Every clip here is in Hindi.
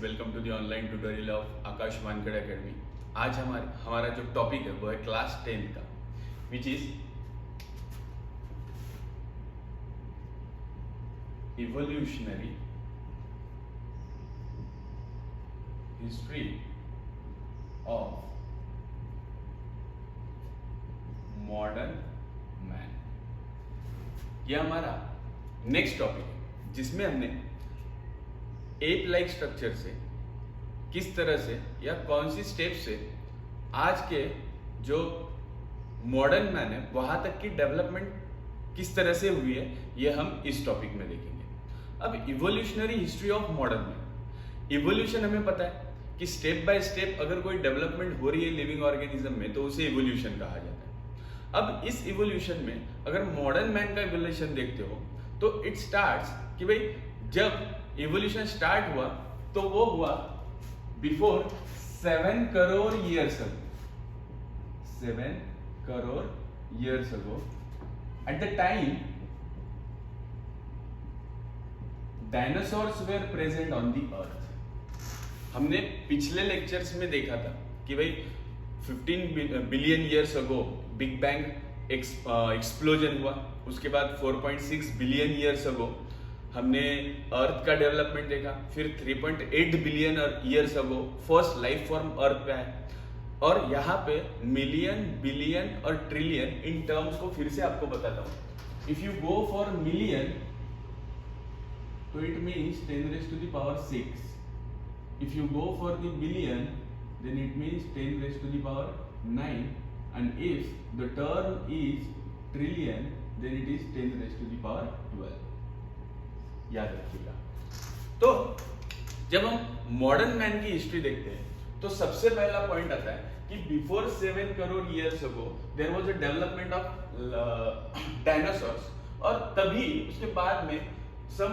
Welcome to the online tutorial of Akash Wankhede academy. आज हमारा जो टॉपिक है वो है क्लास 10 का, which is evolutionary history of modern man. यह हमारा नेक्स्ट टॉपिक है जिसमें हमने एप लाइक स्ट्रक्चर से किस तरह से या कौन सी स्टेप से आज के जो मॉडर्न मैन है वहां तक की डेवलपमेंट किस तरह से हुई है, ये हम इस टॉपिक में देखेंगे। अब evolutionary history of modern man, evolution हमें पता है कि स्टेप बाय स्टेप अगर कोई डेवलपमेंट हो रही है लिविंग ऑर्गेनिज्म में तो उसे इवोल्यूशन कहा जाता है। अब इस इवोल्यूशन में अगर मॉडर्न मैन का इवोल्यूशन देखते हो तो इट स्टार्ट्स कि भाई जब इवोल्यूशन स्टार्ट हुआ तो वो हुआ before 7 crore years ago. 7 crore years ago at the time dinosaurs were present on the earth. हमने पिछले लेक्चर्स में देखा था कि भाई 15 billion years ago big bang explosion हुआ, उसके बाद 4.6 बिलियन ईयर्स अगो हमने अर्थ का डेवलपमेंट देखा, फिर 3.8 billion years ago first life form earth पे आया, और यहाँ पे मिलियन, बिलियन और ट्रिलियन इन टर्म्स को फिर से आपको बताता हूँ। If you go for million तो it means 10 raised to the power 6. If you go for the billion then it means 10 raised to the power 9, and if the term is trillion then it is 10 raised to the power 12. याद रखिएगा। तो जब हम मॉडर्न मैन की हिस्ट्री देखते हैं तो सबसे पहला पॉइंट आता है कि before 7 crore years ago there was a development of dinosaurs, और तभी उसके बाद में some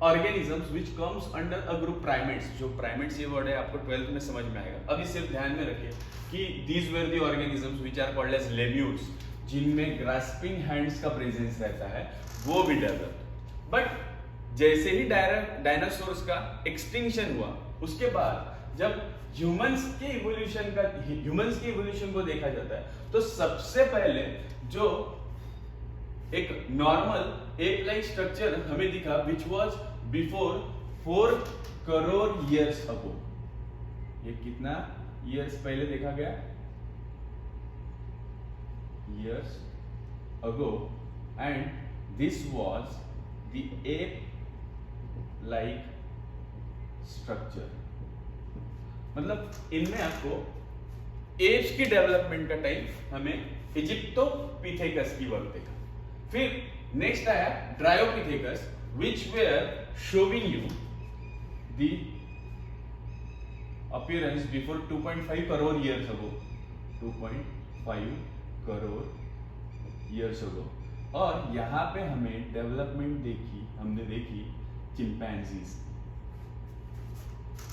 organisms which comes under a group primates. जो प्राइमेट्स ये वर्ड है आपको 12th में समझ में आएगा। अभी सिर्फ ध्यान में रखिए कि these were the organisms which are called as lemurs, जिनमें ग्रास्पिंग हैंड्स का प्रेजेंस रहता है, वो भी डेवलप। बट जैसे ही डायनासोर्स का एक्सटिंक्शन हुआ उसके बाद जब ह्यूमंस की इवोल्यूशन को देखा जाता है तो सबसे पहले जो एक नॉर्मल एप लाइक स्ट्रक्चर हमें दिखा which was before 4 crore years अगो। ये कितना ईयर्स पहले देखा गया? Years ago, and this was the ape like structure। मतलब इनमें आपको एप्स की डेवलपमेंट का टाइम हमें इजिप्टोपिथेकस की वक्त देखा। फिर नेक्स्ट आया Dryopithecus which were showing you the appearance before 2.5 crore years ago। 2.5 crore years ago। और यहाँ पे हमें डेवलपमेंट हमने देखी चिंपैंजीज,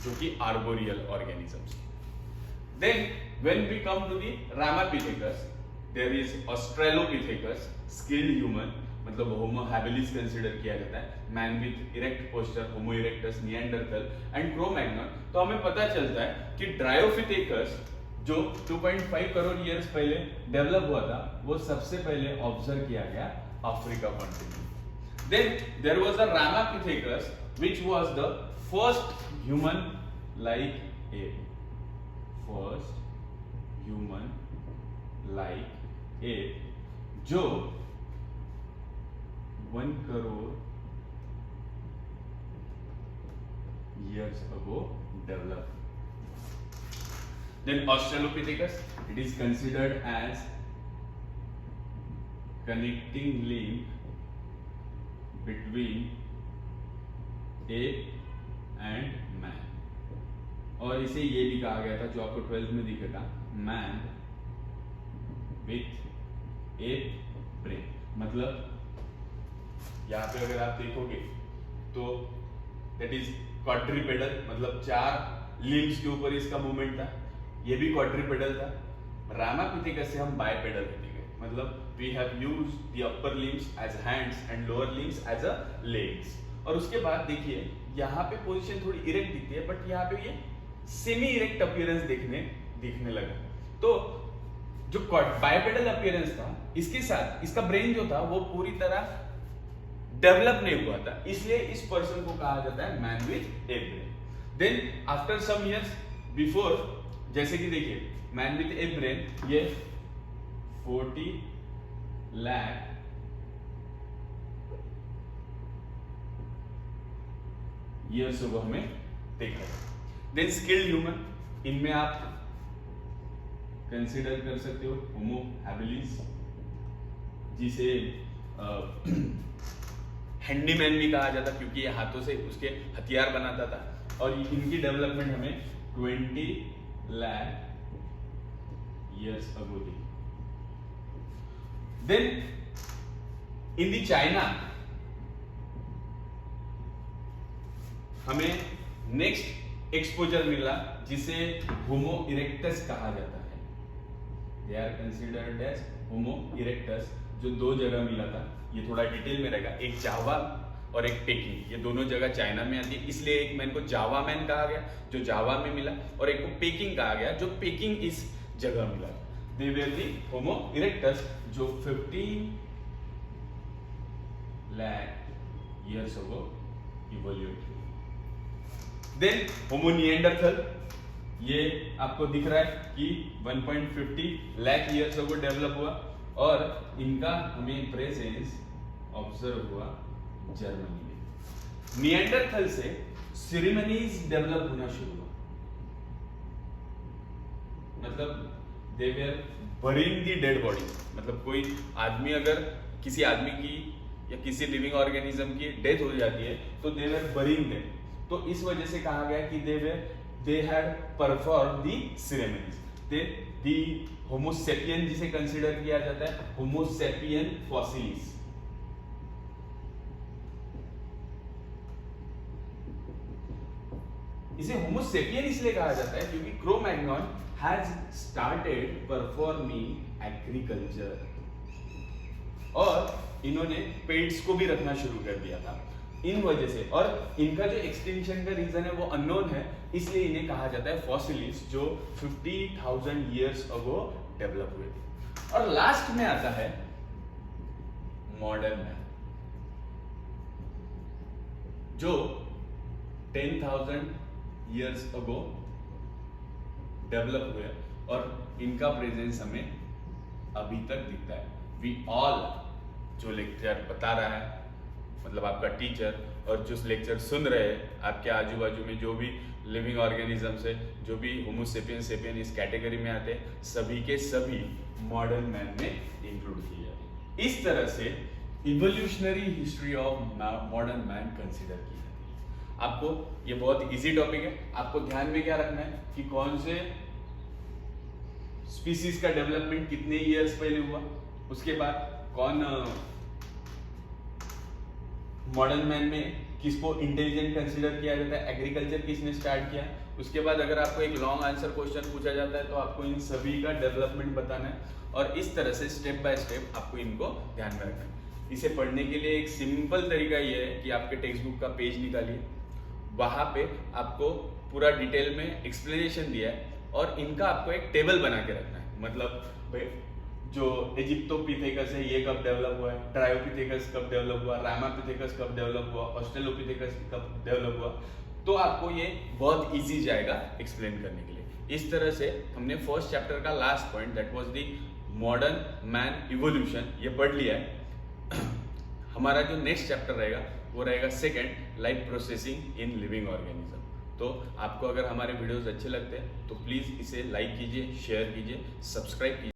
जो कि arboreal organisms. Then when we come to the Ramapithecus there is Australopithecus, skilled human, मतलब होमो हैबिलिस कंसीडर किया जाता है, man with erect posture, Homo erectus, Neanderthal and Cro-Magnon. तो हमें पता चलता है कि ड्रायोपिथेकस जो 2.5 करोड़ ईयर्स पहले डेवलप हुआ था वो सबसे पहले ऑब्जर्व किया गया Africa continent. Then there was a Ramapithecus which was the first human like ape. First human like ape जो 1 crore years ago develop. Then Australopithecus, it is considered as connecting link between ape and man, और इसे ये भी कहा गया था जो आपको 12th में दिखेगा, man with ape brain। मतलब यहाँ पे अगर आप देखोगे तो that is quadrupedal, मतलब 4 limbs के ऊपर इसका मूवमेंट था, ये भी क्वाड्रिपेडल था। रामापिथेकस से हम बाइपेडल होते गए, मतलब we have used the upper limbs as hands and lower limbs as a legs. और उसके बाद देखिए यहाँ पे पोजीशन थोड़ी इरेक्ट दिखती है, बट यहाँ पे ये सेमी इरेक्ट अपीयरेंस दिखने लगा। तो जो बाइपेडल अपीयरेंस था, इसके साथ इसका ब्रेन जो था वो पूरी तरह डेवलप नहीं हुआ था, इसलिए इस पर्सन को कहा जाता है man with a brain. Then after some years before, जैसे कि देखिए मैन विथ ए ब्रेन ये 40 लाख ईयर्स को हमें देखा। देन स्किल्ड ह्यूमन, इनमें आप कंसीडर कर सकते हो होमो हैबिलिस, जिसे हैंडीमैन भी कहा जाता क्योंकि ये हाथों से उसके हथियार बनाता था, और इनकी डेवलपमेंट हमें 20 लाख ईयर्स अगो दी। देन इन दी चाइना हमें नेक्स्ट एक्सपोजर मिला जिसे होमो इरेक्टस कहा जाता है। They are considered as Homo erectus, जो दो जगह मिला था, ये थोड़ा डिटेल में रहेगा, एक जावा और एक पेकिंग, ये दोनों जगह चाइना में आती है, इसलिए एक मैन को जावा मैन कहा गया जो जावा में मिला, और एक को पेकिंग कहा गया जो पेकिंग इस जगह मिला। दे वर दी होमो इरेक्टस जो 15 lakh years ago evolute. Then Homo Neanderthal, ये आपको दिख रहा है कि 1.50 लाख ईयर्स अगो डेवलप हुआ, और इनका हमें प्रेजेंस ऑब्जर्व हुआ जर्मनी में। निएंडरथल से सेरेमनीज डेवलप होना शुरू हुआ, मतलब दे वर बरिंग दी डेड बॉडी, मतलब कोई आदमी अगर किसी आदमी की या किसी लिविंग ऑर्गेनिज्म की डेथ हो जाती है तो दे वर बरिंग देम, तो इस वजह से कहा गया कि they had perform the ceremonies. The homo sapien जिसे कंसीडर किया जाता है होमो सेपियन फॉसिलिस। इसे होमो सेपियन इसलिए कहा जाता है क्योंकि Cro-Magnon has started performing agriculture, और इन्होंने पेट्स को भी रखना शुरू कर दिया था इन वजह से, और इनका जो एक्सटिंक्शन का रीजन है वो अननोन है, इसलिए इन्हें कहा जाता है फॉसिलिस, जो 50,000 ईयर्स अगो डेवलप हुए थे। और लास्ट में आता है मॉडर्न मैन, जो 10,000 ईयर्स अगो डेवलप हुए, और इनका प्रेजेंस हमें अभी तक दिखता है। वी ऑल, जो लेक्चर बता रहा है मतलब आपका टीचर, और जो लेक्चर सुन रहे हैं आपके आजू बाजू में जो भी लिविंग ऑर्गेनिजम्स है, जो भी होमो सेपियन इस कैटेगरी में आते हैं, सभी के सभी मॉडर्न मैन में इंक्लूड किए जाते हैं। इस तरह से evolutionary history of modern man consider की जाती है। आपको ये बहुत इजी टॉपिक है, आपको ध्यान में क्या रखना है कि कौन से स्पीसीज का डेवलपमेंट कितने ईयर्स पहले हुआ, उसके बाद कौन मॉडर्न मैन में किसको इंटेलिजेंट कंसीडर किया जाता है, एग्रीकल्चर किसने स्टार्ट किया। उसके बाद अगर आपको एक लॉन्ग आंसर क्वेश्चन पूछा जाता है तो आपको इन सभी का डेवलपमेंट बताना है, और इस तरह से स्टेप बाय स्टेप आपको इनको ध्यान में रखना है। इसे पढ़ने के लिए एक सिंपल तरीका ये है कि आपके टेक्स्ट बुक का पेज निकालिए, वहां पे आपको पूरा डिटेल में एक्सप्लेनेशन दिया है, और इनका आपको एक टेबल बना के रखना है। मतलब भाई जो इजिप्टोपिथेकस है ये कब डेवलप हुआ है, ट्रायोपिथेकस कब डेवलप हुआ, रामापिथेकस कब डेवलप हुआ, ऑस्ट्रेलोपिथेकस कब डेवलप हुआ, तो आपको ये बहुत इजी जाएगा एक्सप्लेन करने के लिए। इस तरह से हमने फर्स्ट चैप्टर का last point that was the modern man evolution ये पढ़ लिया है। हमारा जो नेक्स्ट चैप्टर रहेगा वो रहेगा second, life processing in living organism. तो आपको अगर हमारे वीडियोस अच्छे लगते हैं तो प्लीज़ इसे लाइक कीजिए, शेयर कीजिए, सब्सक्राइब कीजिए।